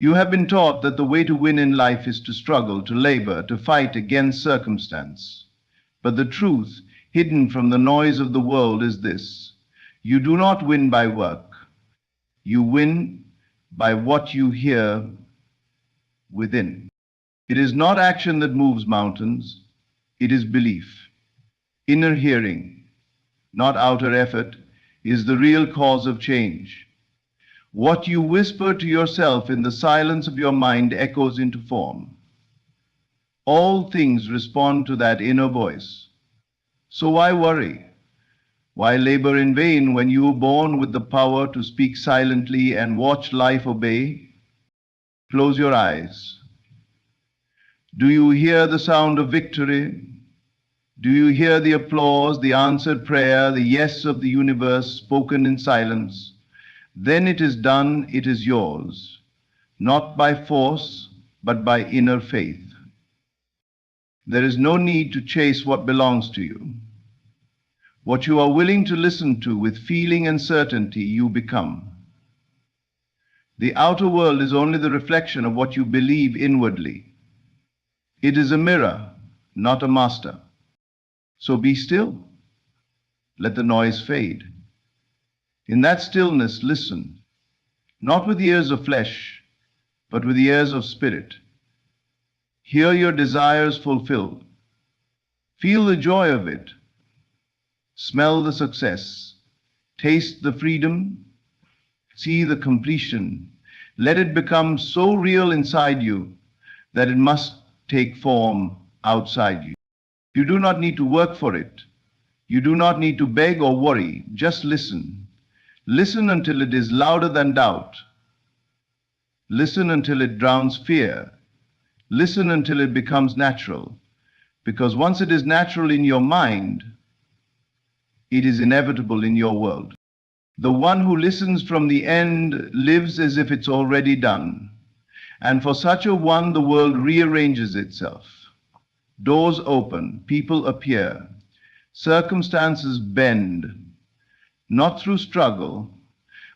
You have been taught that the way to win in life is to struggle, to labor, to fight against circumstance. But the truth, hidden from the noise of the world, is this: you do not win by work. You win by what you hear within. It is not action that moves mountains, it is belief. Inner hearing, not outer effort, is the real cause of change. What you whisper to yourself in the silence of your mind echoes into form. All things respond to that inner voice. So why worry? Why labor in vain when you were born with the power to speak silently and watch life obey? Close your eyes. Do you hear the sound of victory? Do you hear the applause, the answered prayer, the yes of the universe spoken in silence? Then it is done, it is yours, not by force, but by inner faith. There is no need to chase what belongs to you. What you are willing to listen to with feeling and certainty, you become. The outer world is only the reflection of what you believe inwardly. It is a mirror, not a master. So be still. Let the noise fade. In that stillness, listen, not with ears of flesh, but with ears of spirit. Hear your desires fulfilled. Feel the joy of it. Smell the success. Taste the freedom. See the completion. Let it become so real inside you that it must take form outside you. You do not need to work for it. You do not need to beg or worry. Just listen. Listen until it is louder than doubt. Listen until it drowns fear. Listen until it becomes natural. Because once it is natural in your mind, it is inevitable in your world. The one who listens from the end lives as if it's already done. And for such a one, the world rearranges itself. Doors open, people appear, circumstances bend, not through struggle,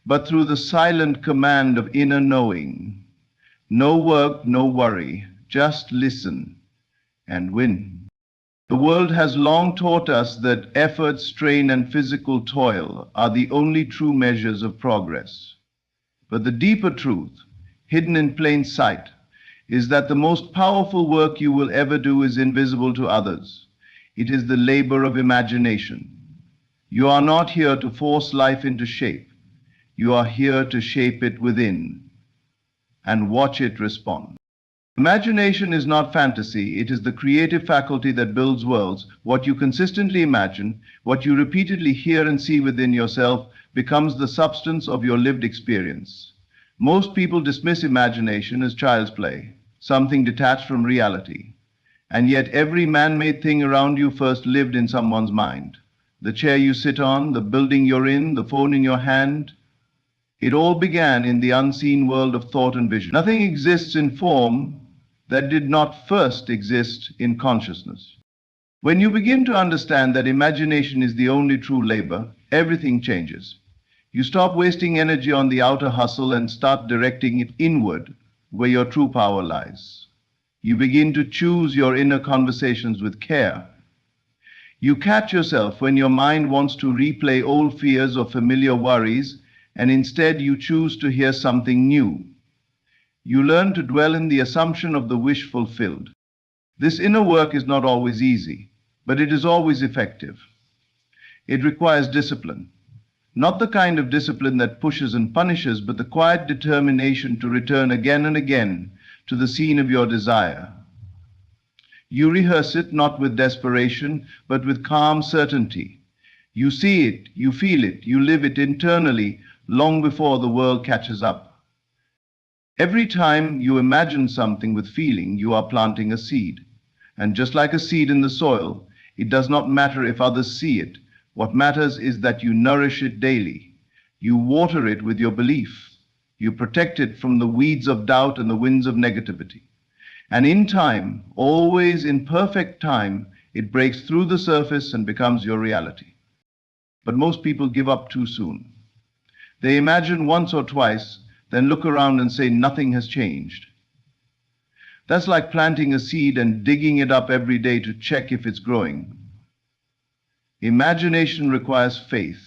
but through the silent command of inner knowing. No work, no worry, just listen and win. The world has long taught us that effort, strain, and physical toil are the only true measures of progress. But the deeper truth, hidden in plain sight, is that the most powerful work you will ever do is invisible to others. It is the labor of imagination. You are not here to force life into shape. You are here to shape it within and watch it respond. Imagination is not fantasy. It is the creative faculty that builds worlds. What you consistently imagine, what you repeatedly hear and see within yourself, becomes the substance of your lived experience. Most people dismiss imagination as child's play, something detached from reality. And yet every man-made thing around you first lived in someone's mind. The chair you sit on, the building you're in, the phone in your hand, it all began in the unseen world of thought and vision. Nothing exists in form that did not first exist in consciousness. When you begin to understand that imagination is the only true labor, everything changes. You stop wasting energy on the outer hustle and start directing it inward, where your true power lies. You begin to choose your inner conversations with care. You catch yourself when your mind wants to replay old fears or familiar worries, and instead you choose to hear something new. You learn to dwell in the assumption of the wish fulfilled. This inner work is not always easy, but it is always effective. It requires discipline. Not the kind of discipline that pushes and punishes, but the quiet determination to return again and again to the scene of your desire. You rehearse it not with desperation, but with calm certainty. You see it, you feel it, you live it internally long before the world catches up. Every time you imagine something with feeling, you are planting a seed. And just like a seed in the soil, it does not matter if others see it. What matters is that you nourish it daily. You water it with your belief. You protect it from the weeds of doubt and the winds of negativity. And in time, always in perfect time, it breaks through the surface and becomes your reality. But most people give up too soon. They imagine once or twice, then look around and say nothing has changed. That's like planting a seed and digging it up every day to check if it's growing. Imagination requires faith,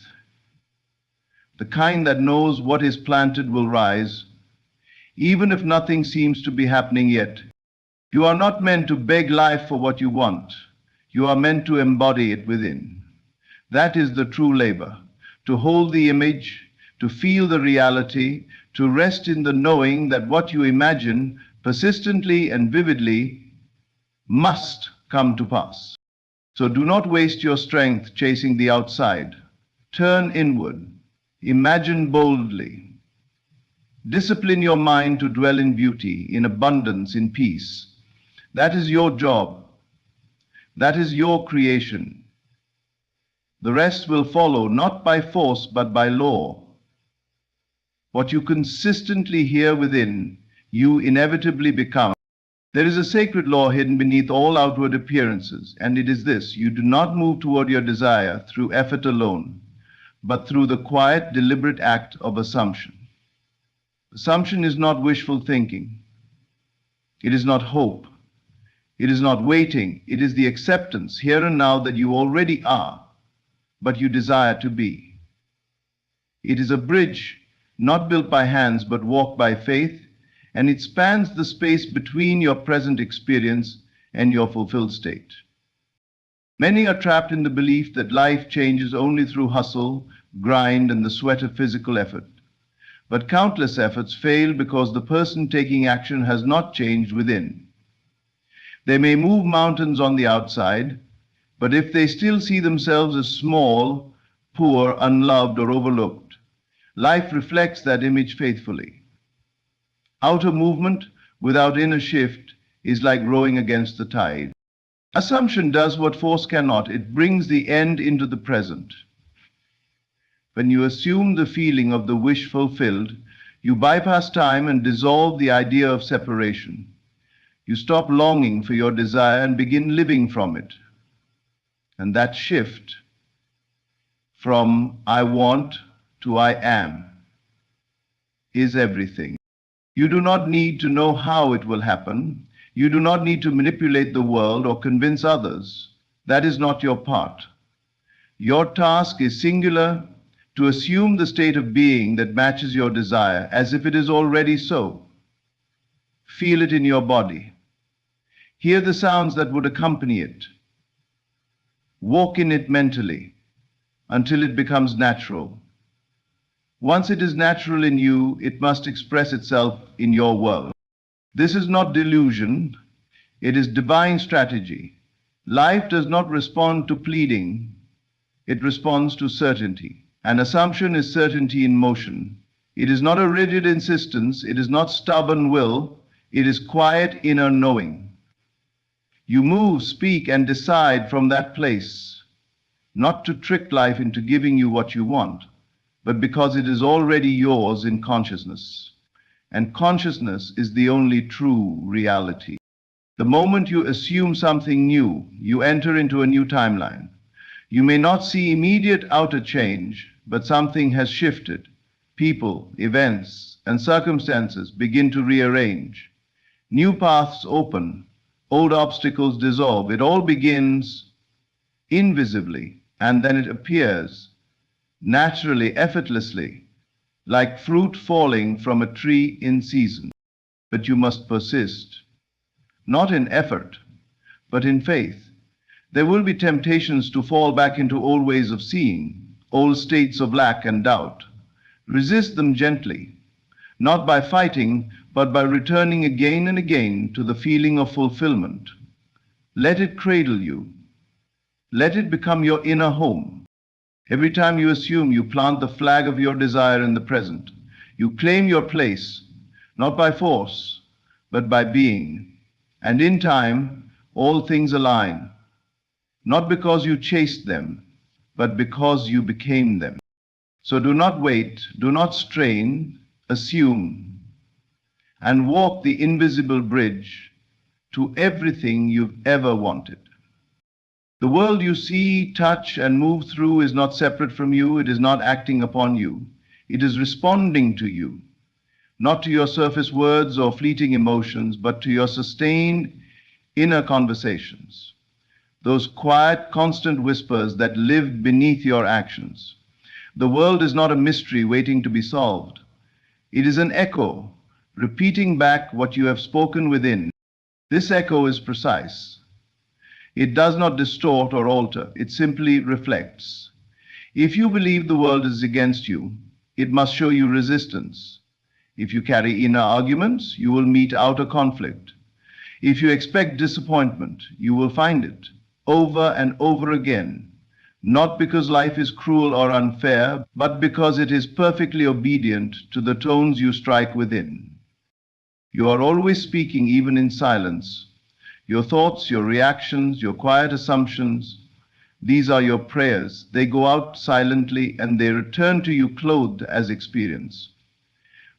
the kind that knows what is planted will rise, even if nothing seems to be happening yet. You are not meant to beg life for what you want. You are meant to embody it within. That is the true labor, to hold the image, to feel the reality, to rest in the knowing that what you imagine persistently and vividly must come to pass. So do not waste your strength chasing the outside. Turn inward. Imagine boldly. Discipline your mind to dwell in beauty, in abundance, in peace. That is your job. That is your creation. The rest will follow, not by force, but by law. What you consistently hear within, you inevitably become. There is a sacred law hidden beneath all outward appearances, and it is this: you do not move toward your desire through effort alone, but through the quiet, deliberate act of assumption. Assumption is not wishful thinking. It is not hope. It is not waiting. It is the acceptance here and now that you already are, but you desire to be. It is a bridge not built by hands but walked by faith, and it spans the space between your present experience and your fulfilled state. Many are trapped in the belief that life changes only through hustle, grind, and the sweat of physical effort. But countless efforts fail because the person taking action has not changed within. They may move mountains on the outside, but if they still see themselves as small, poor, unloved, or overlooked, life reflects that image faithfully. Outer movement without inner shift is like rowing against the tide. Assumption does what force cannot. It brings the end into the present. When you assume the feeling of the wish fulfilled, you bypass time and dissolve the idea of separation. You stop longing for your desire and begin living from it. And that shift from I want to I am is everything. You do not need to know how it will happen. You do not need to manipulate the world or convince others. That is not your part. Your task is singular: to assume the state of being that matches your desire as if it is already so. Feel it in your body. Hear the sounds that would accompany it. Walk in it mentally until it becomes natural. Once it is natural in you, it must express itself in your world. This is not delusion, it is divine strategy. Life does not respond to pleading, it responds to certainty. An assumption is certainty in motion. It is not a rigid insistence, it is not stubborn will, it is quiet inner knowing. You move, speak, and decide from that place, not to trick life into giving you what you want, but because it is already yours in consciousness. And consciousness is the only true reality. The moment you assume something new, you enter into a new timeline. You may not see immediate outer change, but something has shifted. People, events, and circumstances begin to rearrange. New paths open, old obstacles dissolve. It all begins invisibly, and then it appears naturally, effortlessly, like fruit falling from a tree in season. But you must persist, not in effort, but in faith. There will be temptations to fall back into old ways of seeing, old states of lack and doubt. Resist them gently, not by fighting, but by returning again and again to the feeling of fulfillment. Let it cradle you. Let it become your inner home. Every time you assume, you plant the flag of your desire in the present. You claim your place, not by force, but by being. And in time, all things align, not because you chased them, but because you became them. So do not wait, do not strain, assume, and walk the invisible bridge to everything you've ever wanted. The world you see, touch, and move through is not separate from you. It is not acting upon you. It is responding to you. not to your surface words or fleeting emotions, but to your sustained inner conversations, those quiet, constant whispers that live beneath your actions. The world is not a mystery waiting to be solved. It is an echo, repeating back what you have spoken within. This echo is precise. It does not distort or alter, it simply reflects. If you believe the world is against you, it must show you resistance. If you carry inner arguments, you will meet outer conflict. If you expect disappointment, you will find it over and over again, not because life is cruel or unfair, but because it is perfectly obedient to the tones you strike within. You are always speaking, even in silence. Your thoughts, your reactions, your quiet assumptions, these are your prayers. They go out silently and they return to you clothed as experience.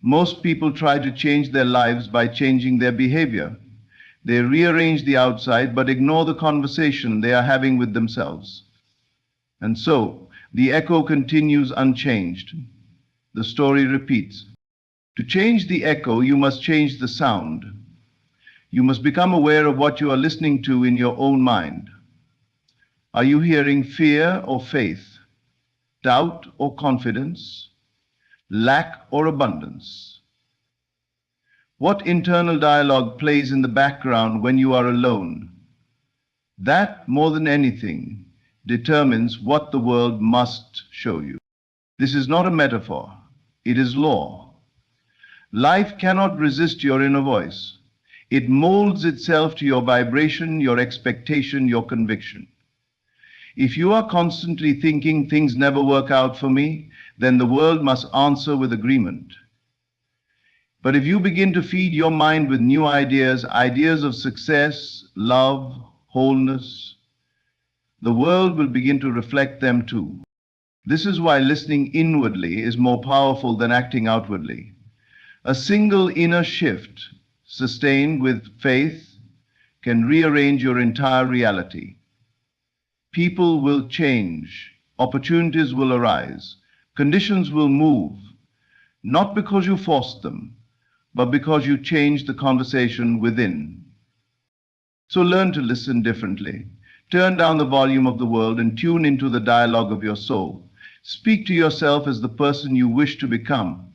Most people try to change their lives by changing their behavior. They rearrange the outside but ignore the conversation they are having with themselves. And so, the echo continues unchanged. The story repeats. To change the echo, you must change the sound. You must become aware of what you are listening to in your own mind. Are you hearing fear or faith, doubt or confidence, lack or abundance? What internal dialogue plays in the background when you are alone? That, more than anything, determines what the world must show you. This is not a metaphor, it is law. Life cannot resist your inner voice. It molds itself to your vibration, your expectation, your conviction. If you are constantly thinking things never work out for me, then the world must answer with agreement. But if you begin to feed your mind with new ideas, ideas of success, love, wholeness, the world will begin to reflect them too. This is why listening inwardly is more powerful than acting outwardly. A single inner shift, sustained with faith, can rearrange your entire reality. People will change, opportunities will arise, conditions will move, not because you forced them, but because you changed the conversation within. So learn to listen differently. Turn down the volume of the world and tune into the dialogue of your soul. Speak to yourself as the person you wish to become.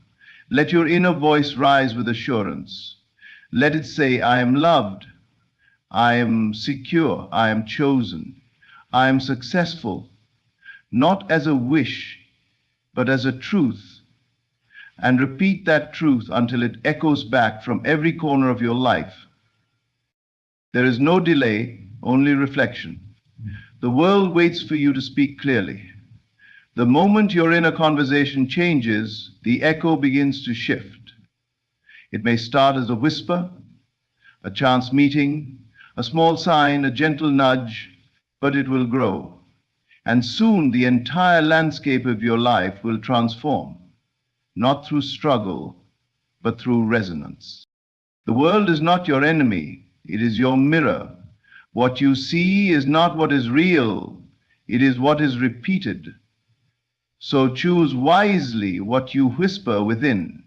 Let your inner voice rise with assurance. Let it say, I am loved, I am secure, I am chosen, I am successful, not as a wish, but as a truth. And repeat that truth until it echoes back from every corner of your life. There is no delay, only reflection. The world waits for you to speak clearly. The moment your inner conversation changes, the echo begins to shift. It may start as a whisper, a chance meeting, a small sign, a gentle nudge, but it will grow. And soon the entire landscape of your life will transform, not through struggle, but through resonance. The world is not your enemy, it is your mirror. What you see is not what is real, it is what is repeated. So choose wisely what you whisper within.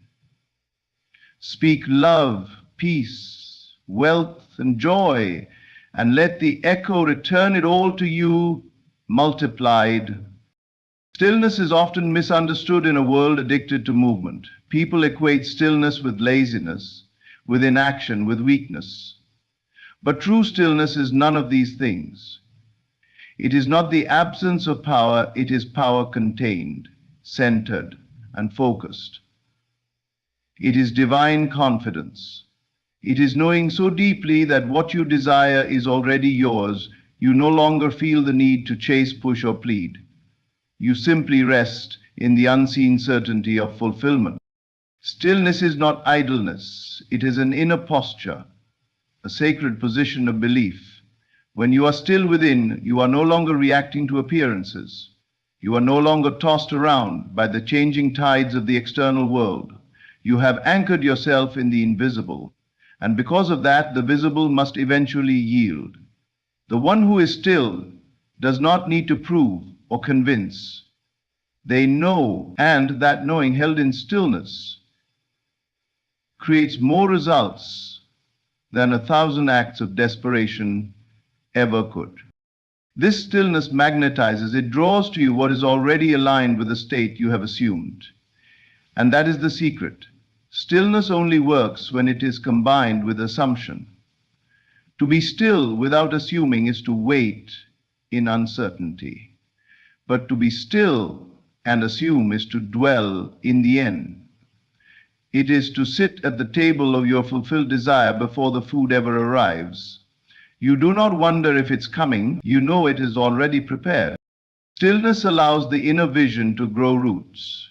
Speak love, peace, wealth, and joy, and let the echo return it all to you multiplied. Stillness is often misunderstood in a world addicted to movement. People equate stillness with laziness, with inaction, with weakness. But true stillness is none of these things. It is not the absence of power, it is power contained, centered, and focused. It is divine confidence. It is knowing so deeply that what you desire is already yours, you no longer feel the need to chase, push, or plead. You simply rest in the unseen certainty of fulfillment. Stillness is not idleness, it is an inner posture, a sacred position of belief. When you are still within, you are no longer reacting to appearances. You are no longer tossed around by the changing tides of the external world. You have anchored yourself in the invisible, and because of that, the visible must eventually yield. The one who is still does not need to prove or convince. They know, and that knowing held in stillness creates more results than 1,000 acts of desperation ever could. This stillness magnetizes, it draws to you what is already aligned with the state you have assumed. And that is the secret. Stillness only works when it is combined with assumption. To be still without assuming is to wait in uncertainty. But to be still and assume is to dwell in the end. It is to sit at the table of your fulfilled desire before the food ever arrives. You do not wonder if it's coming, you know it is already prepared. Stillness allows the inner vision to grow roots.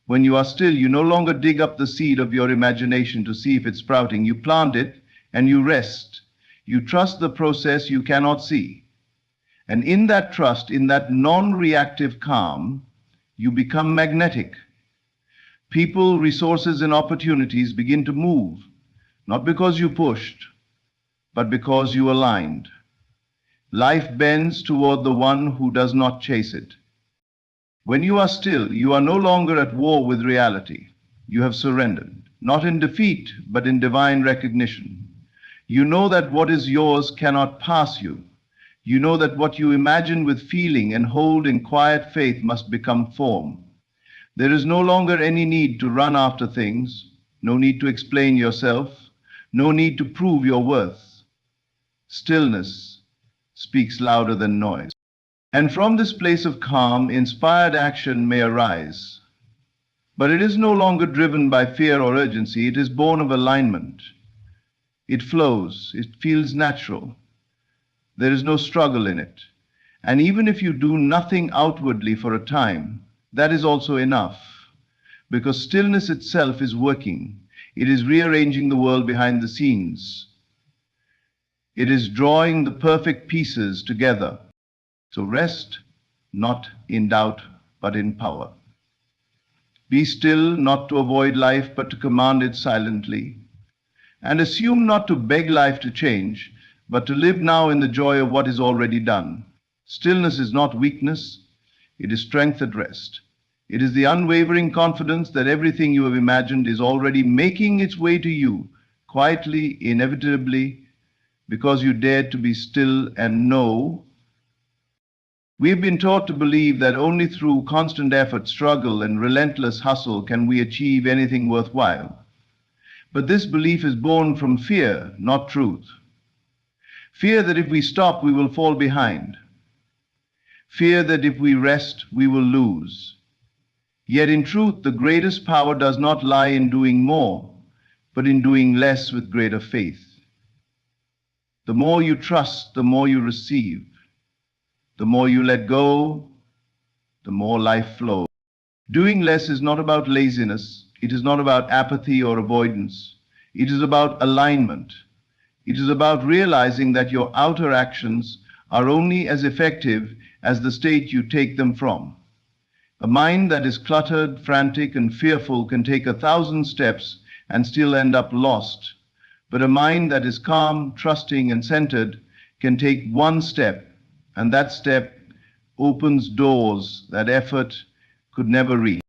When you are still, you no longer dig up the seed of your imagination to see if it's sprouting. You plant it and you rest. You trust the process you cannot see. And in that trust, in that non-reactive calm, you become magnetic. People, resources, and opportunities begin to move, not because you pushed, but because you aligned. Life bends toward the one who does not chase it. When you are still, you are no longer at war with reality. You have surrendered, not in defeat, but in divine recognition. You know that what is yours cannot pass you. You know that what you imagine with feeling and hold in quiet faith must become form. There is no longer any need to run after things, no need to explain yourself, no need to prove your worth. Stillness speaks louder than noise. And from this place of calm, inspired action may arise. But it is no longer driven by fear or urgency. It is born of alignment. It flows. It feels natural. There is no struggle in it. And even if you do nothing outwardly for a time, that is also enough. Because stillness itself is working. It is rearranging the world behind the scenes. It is drawing the perfect pieces together. So rest, not in doubt, but in power. Be still, not to avoid life, but to command it silently. And assume not to beg life to change, but to live now in the joy of what is already done. Stillness is not weakness, it is strength at rest. It is the unwavering confidence that everything you have imagined is already making its way to you, quietly, inevitably, because you dared to be still and know. We've been taught to believe that only through constant effort, struggle, and relentless hustle can we achieve anything worthwhile. But this belief is born from fear, not truth. Fear that if we stop, we will fall behind. Fear that if we rest, we will lose. Yet in truth, the greatest power does not lie in doing more, but in doing less with greater faith. The more you trust, the more you receive. The more you let go, the more life flows. Doing less is not about laziness. It is not about apathy or avoidance. It is about alignment. It is about realizing that your outer actions are only as effective as the state you take them from. A mind that is cluttered, frantic, and fearful can take 1,000 steps and still end up lost. But a mind that is calm, trusting, and centered can take one step, and that step opens doors that effort could never reach.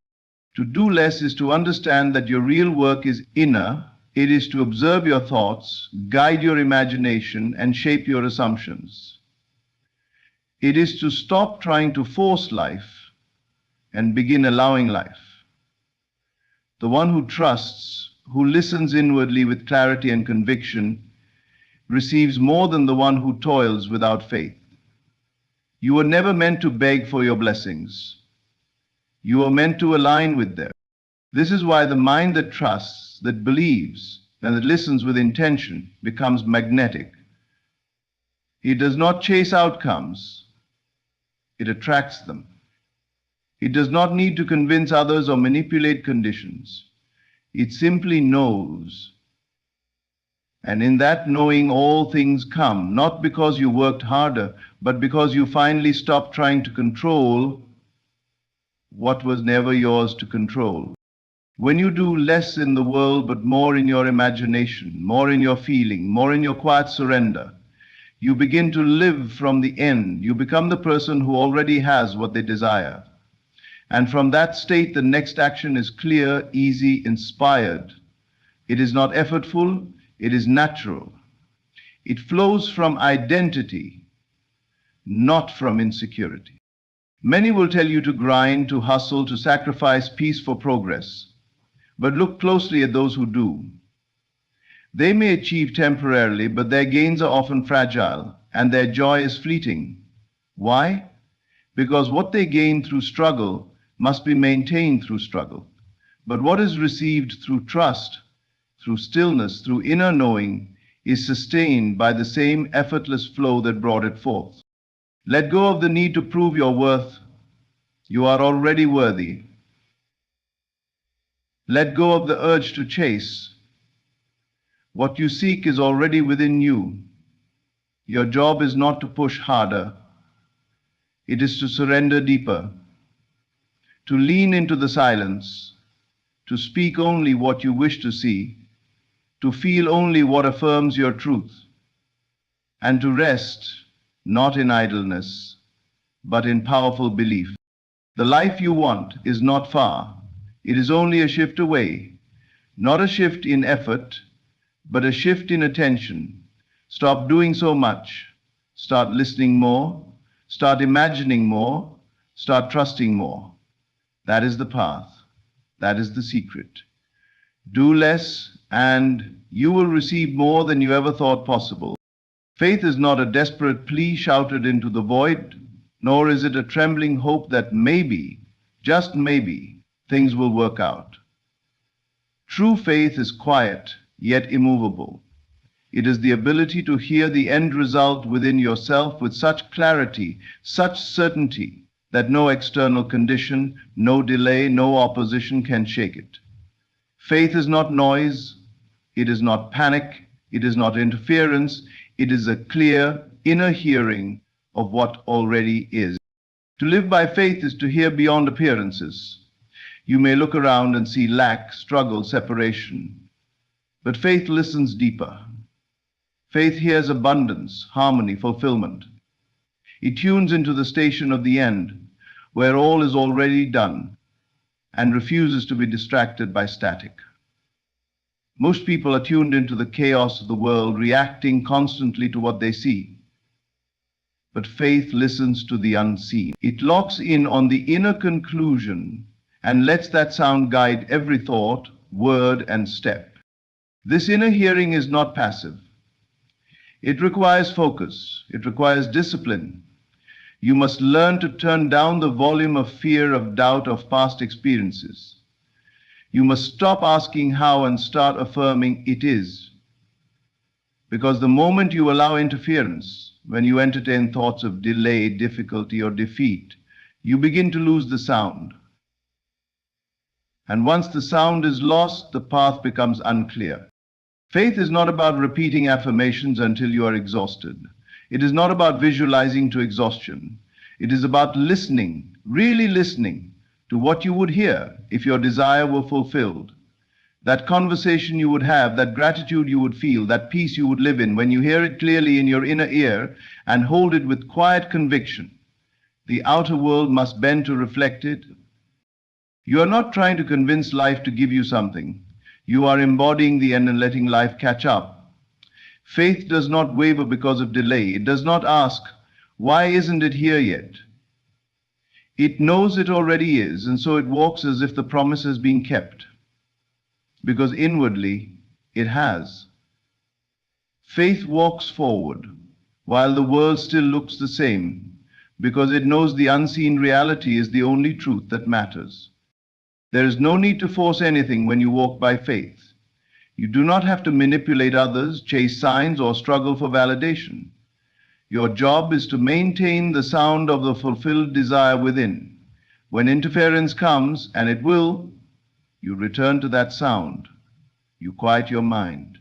To do less is to understand that your real work is inner. It is to observe your thoughts, guide your imagination, and shape your assumptions. It is to stop trying to force life and begin allowing life. The one who trusts, who listens inwardly with clarity and conviction, receives more than the one who toils without faith. You were never meant to beg for your blessings. You were meant to align with them. This is why the mind that trusts, that believes, and that listens with intention becomes magnetic. It does not chase outcomes, it attracts them. It does not need to convince others or manipulate conditions. It simply knows. And in that knowing, all things come, not because you worked harder, but because you finally stopped trying to control what was never yours to control. When you do less in the world, but more in your imagination, more in your feeling, more in your quiet surrender, you begin to live from the end. You become the person who already has what they desire. And from that state, the next action is clear, easy, inspired. It is not effortful, it is natural. It flows from identity, not from insecurity. Many will tell you to grind, to hustle, to sacrifice peace for progress. But look closely at those who do. They may achieve temporarily, but their gains are often fragile, and their joy is fleeting. Why? Because what they gain through struggle must be maintained through struggle. But what is received through trust, through stillness, through inner knowing, is sustained by the same effortless flow that brought it forth. Let go of the need to prove your worth. You are already worthy. Let go of the urge to chase. What you seek is already within you. Your job is not to push harder. It is to surrender deeper, to lean into the silence, to speak only what you wish to see, to feel only what affirms your truth, and to rest not in idleness, but in powerful belief. The life you want is not far. It is only a shift away, not a shift in effort, but a shift in attention. Stop doing so much. Start listening more. Start imagining more. Start trusting more. That is the path. That is the secret. Do less, and you will receive more than you ever thought possible. Faith is not a desperate plea shouted into the void, nor is it a trembling hope that maybe, just maybe, things will work out. True faith is quiet, yet immovable. It is the ability to hear the end result within yourself with such clarity, such certainty, that no external condition, no delay, no opposition can shake it. Faith is not noise, it is not panic, it is not interference, it is a clear inner hearing of what already is. To live by faith is to hear beyond appearances. You may look around and see lack, struggle, separation. But faith listens deeper. Faith hears abundance, harmony, fulfillment. It tunes into the station of the end, where all is already done, and refuses to be distracted by static. Most people are tuned into the chaos of the world, reacting constantly to what they see. But faith listens to the unseen. It locks in on the inner conclusion and lets that sound guide every thought, word, and step. This inner hearing is not passive. It requires focus. It requires discipline. You must learn to turn down the volume of fear, of doubt, of past experiences. You must stop asking how and start affirming it is. Because the moment you allow interference, when you entertain thoughts of delay, difficulty, or defeat, you begin to lose the sound. And once the sound is lost, the path becomes unclear. Faith is not about repeating affirmations until you are exhausted. It is not about visualizing to exhaustion. It is about listening, really listening, to what you would hear if your desire were fulfilled. That conversation you would have, that gratitude you would feel, that peace you would live in when you hear it clearly in your inner ear and hold it with quiet conviction. The outer world must bend to reflect it. You are not trying to convince life to give you something. You are embodying the end and letting life catch up. Faith does not waver because of delay. It does not ask, why isn't it here yet? It knows it already is, and so it walks as if the promise has been kept, because inwardly it has. Faith walks forward, while the world still looks the same, because it knows the unseen reality is the only truth that matters. There is no need to force anything when you walk by faith. You do not have to manipulate others, chase signs, or struggle for validation. Your job is to maintain the sound of the fulfilled desire within. When interference comes, and it will, you return to that sound. You quiet your mind.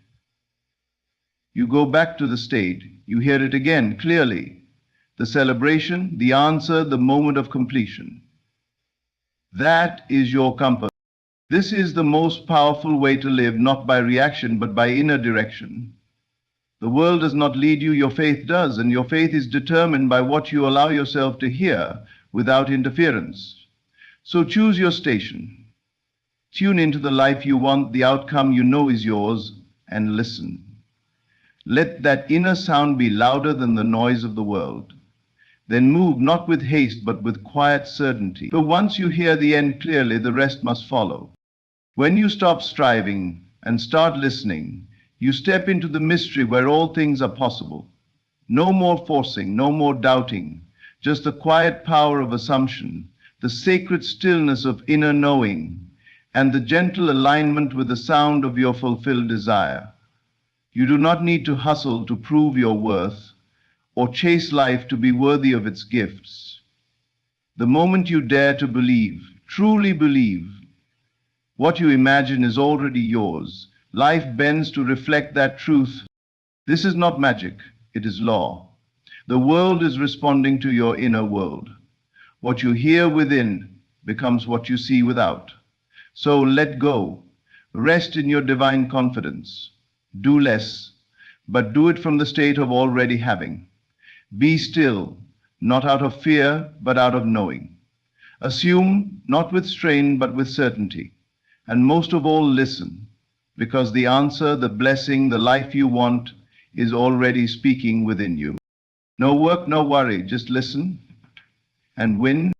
You go back to the state. You hear it again clearly. The celebration, the answer, the moment of completion. That is your compass. This is the most powerful way to live, not by reaction, but by inner direction. The world does not lead you, your faith does, and your faith is determined by what you allow yourself to hear without interference. So choose your station. Tune into the life you want, the outcome you know is yours, and listen. Let that inner sound be louder than the noise of the world. Then move not with haste, but with quiet certainty. For once you hear the end clearly, the rest must follow. When you stop striving and start listening, you step into the mystery where all things are possible. No more forcing, no more doubting, just the quiet power of assumption, the sacred stillness of inner knowing, and the gentle alignment with the sound of your fulfilled desire. You do not need to hustle to prove your worth or chase life to be worthy of its gifts. The moment you dare to believe, truly believe, what you imagine is already yours. Life bends to reflect that truth. This is not magic, it is law. The world is responding to your inner world. What you hear within becomes what you see without. So let go. Rest in your divine confidence. Do less, but do it from the state of already having. Be still, not out of fear, but out of knowing. Assume, not with strain, but with certainty. And most of all, listen, because the answer, the blessing, the life you want is already speaking within you. No work, no worry, just listen and win.